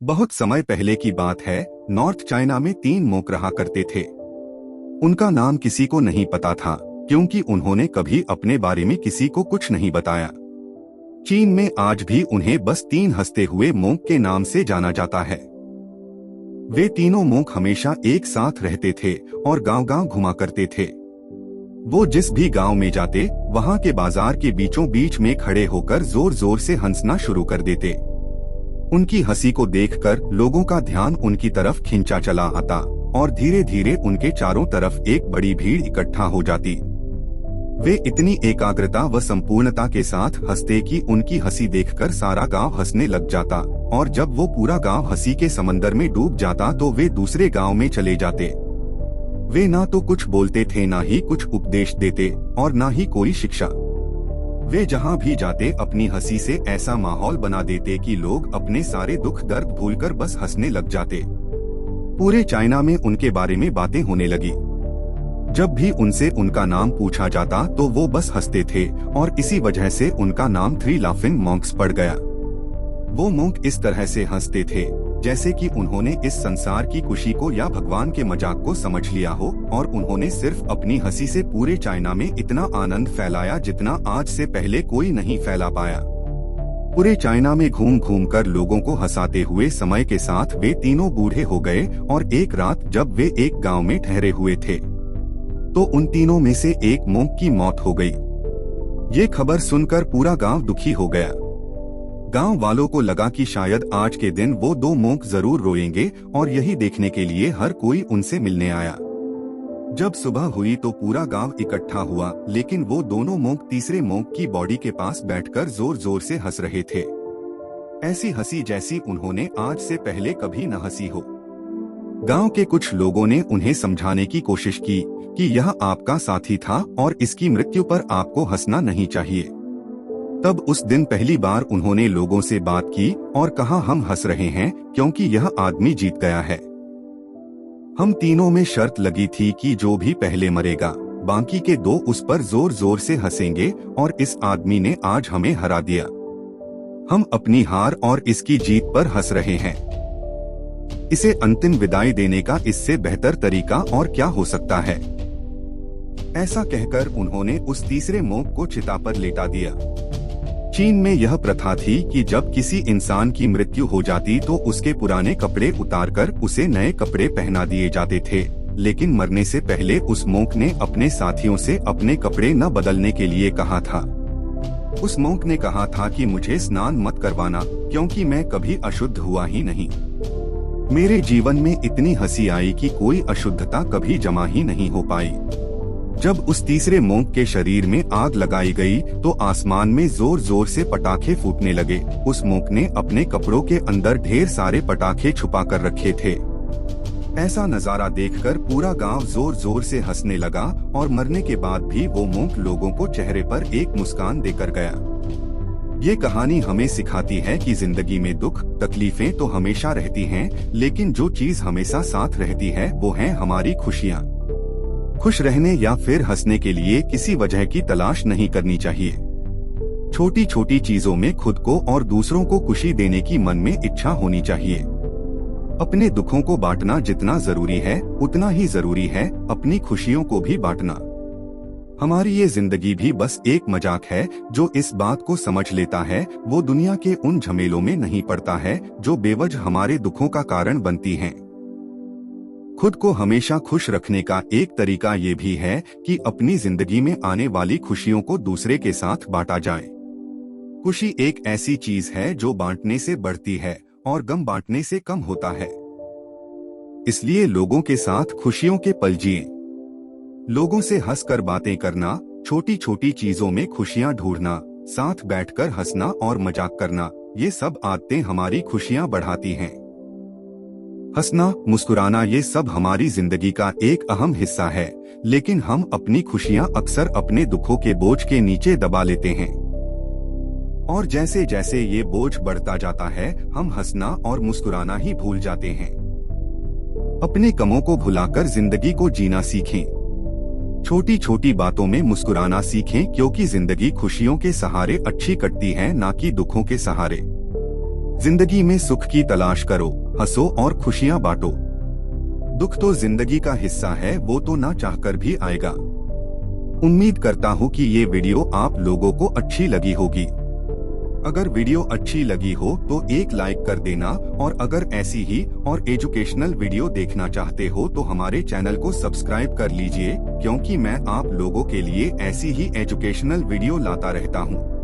बहुत समय पहले की बात है। नॉर्थ चाइना में 3 मोंक रहा करते थे। उनका नाम किसी को नहीं पता था, क्योंकि उन्होंने कभी अपने बारे में किसी को कुछ नहीं बताया। चीन में आज भी उन्हें बस 3 हंसते हुए मोंक के नाम से जाना जाता है। वे तीनों मोंक हमेशा एक साथ रहते थे और गांव-गांव घुमा करते थे। वो जिस भी गांव में जाते, वहां के बाजार के बीचों बीच में खड़े होकर जोर जोर से हंसना शुरू कर देते। उनकी हंसी को देखकर लोगों का ध्यान उनकी तरफ खिंचा चला आता और धीरे धीरे उनके चारों तरफ एक बड़ी भीड़ इकट्ठा हो जाती। वे इतनी एकाग्रता व संपूर्णता के साथ हंसते कि उनकी हंसी देखकर सारा गांव हंसने लग जाता, और जब वो पूरा गांव हंसी के समंदर में डूब जाता तो वे दूसरे गांव में चले जाते। वे ना तो कुछ बोलते थे, ना ही कुछ उपदेश देते और ना ही कोई शिक्षा। वे जहां भी जाते अपनी हंसी से ऐसा माहौल बना देते कि लोग अपने सारे दुख दर्द भूलकर बस हंसने लग जाते। पूरे चाइना में उनके बारे में बातें होने लगी। जब भी उनसे उनका नाम पूछा जाता तो वो बस हंसते थे, और इसी वजह से उनका नाम 3 लाफिंग मॉन्क्स पड़ गया। वो मोंक इस तरह से हंसते थे जैसे कि उन्होंने इस संसार की खुशी को या भगवान के मजाक को समझ लिया हो, और उन्होंने सिर्फ अपनी हंसी से पूरे चाइना में इतना आनंद फैलाया जितना आज से पहले कोई नहीं फैला पाया। पूरे चाइना में घूम घूम कर लोगों को हंसाते हुए समय के साथ वे तीनों बूढ़े हो गए, और एक रात जब वे एक गांव में ठहरे हुए थे तो उन तीनों में से एक मोंक की मौत हो गई। ये खबर सुनकर पूरा गांव दुखी हो गया। गांव वालों को लगा कि शायद आज के दिन वो 2 मोंक जरूर रोएंगे, और यही देखने के लिए हर कोई उनसे मिलने आया। जब सुबह हुई तो पूरा गांव इकट्ठा हुआ, लेकिन वो दोनों मोंक तीसरे मोंक की बॉडी के पास बैठकर जोर जोर से हंस रहे थे। ऐसी हंसी जैसी उन्होंने आज से पहले कभी न हंसी हो। गांव के कुछ लोगों ने उन्हें समझाने की कोशिश की कि यह आपका साथी था और इसकी मृत्यु पर आपको हंसना नहीं चाहिए। तब उस दिन पहली बार उन्होंने लोगों से बात की और कहा, हम हंस रहे हैं क्योंकि यह आदमी जीत गया है। हम तीनों में शर्त लगी थी कि जो भी पहले मरेगा, बाकी के 2 उस पर जोर जोर से हंसेंगे, और इस आदमी ने आज हमें हरा दिया। हम अपनी हार और इसकी जीत पर हंस रहे हैं। इसे अंतिम विदाई देने का इससे बेहतर तरीका और क्या हो सकता है। ऐसा कहकर उन्होंने उस तीसरे मोंक को चिता पर लेटा दिया। चीन में यह प्रथा थी कि जब किसी इंसान की मृत्यु हो जाती तो उसके पुराने कपड़े उतारकर उसे नए कपड़े पहना दिए जाते थे, लेकिन मरने से पहले उस मोंक ने अपने साथियों से अपने कपड़े न बदलने के लिए कहा था। उस मोंक ने कहा था कि मुझे स्नान मत करवाना, क्योंकि मैं कभी अशुद्ध हुआ ही नहीं। मेरे जीवन में इतनी हंसी आई कि कोई अशुद्धता कभी जमा ही नहीं हो पाई। जब उस तीसरे मोंक के शरीर में आग लगाई गई तो आसमान में जोर जोर से पटाखे फूटने लगे। उस मोंक ने अपने कपड़ों के अंदर ढेर सारे पटाखे छुपा कर रखे थे। ऐसा नजारा देखकर पूरा गांव जोर जोर से हंसने लगा, और मरने के बाद भी वो मोंक लोगों को चेहरे पर एक मुस्कान देकर गया। ये कहानी हमें सिखाती है कि जिंदगी में दुख तकलीफें तो हमेशा रहती हैं, लेकिन जो चीज हमेशा साथ रहती है वो है हमारी खुशियाँ। खुश रहने या फिर हंसने के लिए किसी वजह की तलाश नहीं करनी चाहिए। छोटी छोटी चीजों में खुद को और दूसरों को खुशी देने की मन में इच्छा होनी चाहिए। अपने दुखों को बांटना जितना जरूरी है उतना ही जरूरी है अपनी खुशियों को भी बांटना। हमारी ये जिंदगी भी बस एक मजाक है। जो इस बात को समझ लेता है वो दुनिया के उन झमेलों में नहीं पड़ता है जो बेवजह हमारे दुखों का कारण बनती हैं। खुद को हमेशा खुश रखने का एक तरीका ये भी है कि अपनी जिंदगी में आने वाली खुशियों को दूसरे के साथ बांटा जाए। खुशी एक ऐसी चीज है जो बांटने से बढ़ती है और गम बांटने से कम होता है। इसलिए लोगों के साथ खुशियों के पल जिए। लोगों से हंसकर बातें करना, छोटी छोटी चीजों में खुशियां ढूंढना, साथ बैठकर हंसना और मजाक करना, ये सब आदतें हमारी खुशियां बढ़ाती हैं। हंसना, मुस्कुराना, ये सब हमारी जिंदगी का एक अहम हिस्सा है, लेकिन हम अपनी खुशियां अक्सर अपने दुखों के बोझ के नीचे दबा लेते हैं। और जैसे जैसे ये बोझ बढ़ता जाता है, हम हंसना और मुस्कुराना ही भूल जाते हैं। अपने गमों को भुलाकर जिंदगी को जीना सीखें। छोटी छोटी बातों में मुस्कुराना सीखें, क्योंकि जिंदगी खुशियों के सहारे अच्छी कटती है, ना कि दुखों के सहारे। जिंदगी में सुख की तलाश करो, हंसो और खुशियां बांटो। दुख तो जिंदगी का हिस्सा है, वो तो ना चाहकर भी आएगा। उम्मीद करता हूँ कि ये वीडियो आप लोगों को अच्छी लगी होगी। अगर वीडियो अच्छी लगी हो तो एक लाइक कर देना, और अगर ऐसी ही और एजुकेशनल वीडियो देखना चाहते हो तो हमारे चैनल को सब्सक्राइब कर लीजिए, क्योंकि मैं आप लोगों के लिए ऐसी ही एजुकेशनल वीडियो लाता रहता हूँ।